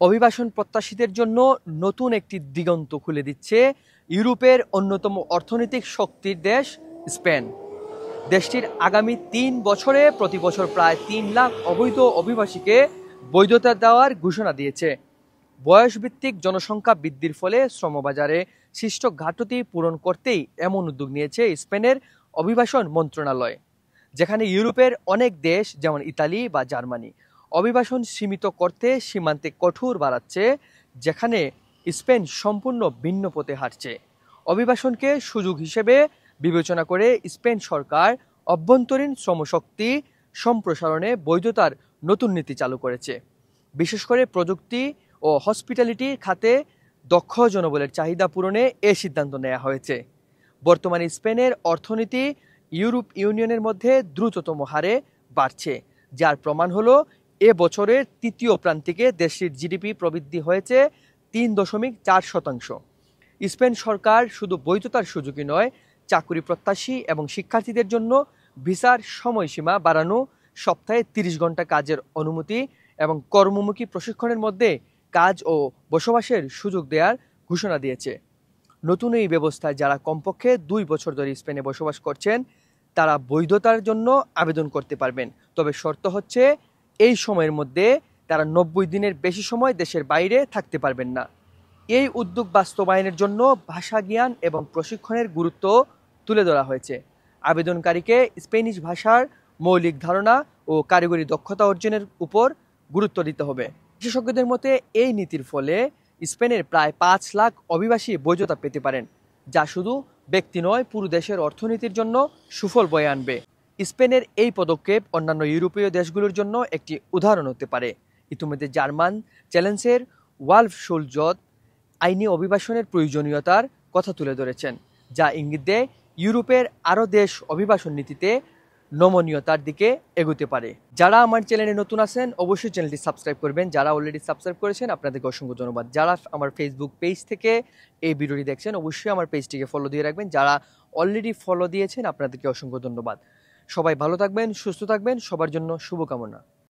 অভিবাসন প্রত্যাশীদের জন্য নতুন একটি দিগন্ত খুলে দিচ্ছে ইউরোপের অন্যতম অর্থনৈতিক শক্তির দেশ স্পেন। দেশটির আগামী ৩ বছরে প্রতি বছর প্রায় ৩ লাখ অবৈধ অভিবাসীকে বৈধতা দেওয়ার ঘোষণা দিয়েছে। বয়সভিত্তিক জনসংখ্যা বৃদ্ধির ফলে শ্রমবাজারে সৃষ্ট ঘাটতি পূরণ করতেই এমন উদ্যোগ নিয়েছে স্পেনের অভিবাসন মন্ত্রণালয়, যেখানে ইউরোপের অনেক দেশ যেমন ইতালি বা জার্মানি অভিবাসন সীমিত করতে সীমান্তে কঠোর বাড়াচ্ছে, যেখানে স্পেন সম্পূর্ণ ভিন্ন পথে হাঁটছে। অভিবাসনকে সুযোগ হিসেবে বিবেচনা করে স্পেন সরকার অভ্যন্তরীণ শ্রমশক্তি সম্প্রসারণে বৈধতার নতুন নীতি চালু করেছে। বিশেষ করে প্রযুক্তি ও হসপিটালিটি খাতে দক্ষ জনবলের চাহিদা পূরণে এ সিদ্ধান্ত নেওয়া হয়েছে। বর্তমানে স্পেনের অর্থনীতি ইউরোপ ইউনিয়নের মধ্যে দ্রুততম হারে বাড়ছে, যার প্রমাণ হলো এ বছরের তৃতীয় প্রান্তিকে দেশটির জিডিপি প্রবৃদ্ধি হয়েছে ৩.৪%। স্পেন সরকার শুধু বৈধতার সুযোগই নয়, চাকরি প্রত্যাশী এবং শিক্ষার্থীদের জন্য ভিসার সময়সীমা বাড়ানো, সপ্তাহে ৩০ ঘন্টা কাজের অনুমতি এবং কর্মমুখী প্রশিক্ষণের মধ্যে কাজ ও বসবাসের সুযোগ দেওয়ার ঘোষণা দিয়েছে। নতুন এই ব্যবস্থায় যারা কমপক্ষে ২ বছর ধরে স্পেনে বসবাস করছেন তারা বৈধতার জন্য আবেদন করতে পারবেন, তবে শর্ত হচ্ছে এই সময়ের মধ্যে তারা ৯০ দিনের বেশি সময় দেশের বাইরে থাকতে পারবেন না। এই উদ্যোগ বাস্তবায়নের জন্য ভাষা জ্ঞান এবং প্রশিক্ষণের গুরুত্ব তুলে ধরা হয়েছে। আবেদনকারীকে স্পেনিশ ভাষার মৌলিক ধারণা ও কারিগরি দক্ষতা অর্জনের উপর গুরুত্ব দিতে হবে। বিশেষজ্ঞদের মতে এই নীতির ফলে স্পেনের প্রায় ৫ লাখ অভিবাসী বৈধতা পেতে পারেন, যা শুধু ব্যক্তি নয়, পুরো দেশের অর্থনীতির জন্য সুফল বয়ে আনবে। স্পেনের এই পদক্ষেপ অন্যান্য ইউরোপীয় দেশগুলোর জন্য একটি উদাহরণ হতে পারে। ইতিমধ্যে জার্মান চ্যান্সেলর ওলাফ স্কোলজ আইনি অভিবাসনের প্রয়োজনীয়তার কথা তুলে ধরেছেন, যা ইঙ্গিত দেয় ইউরোপের আরও দেশ অভিবাসন নীতিতে নমনীয়তার দিকে এগোতে পারে। যারা আমার চ্যানেলে নতুন আছেন অবশ্যই চ্যানেলটি সাবস্ক্রাইব করবেন, যারা অলরেডি সাবস্ক্রাইব করেছেন আপনাদেরকে অসংখ্য ধন্যবাদ। যারা আমার ফেসবুক পেজ থেকে এই ভিডিওটি দেখছেন অবশ্যই আমার পেজটিকে ফলো দিয়ে রাখবেন, যারা অলরেডি ফলো দিয়েছেন আপনাদেরকে অসংখ্য ধন্যবাদ। সবাই ভালো থাকবেন, সুস্থ থাকবেন, সবার জন্য শুভকামনা।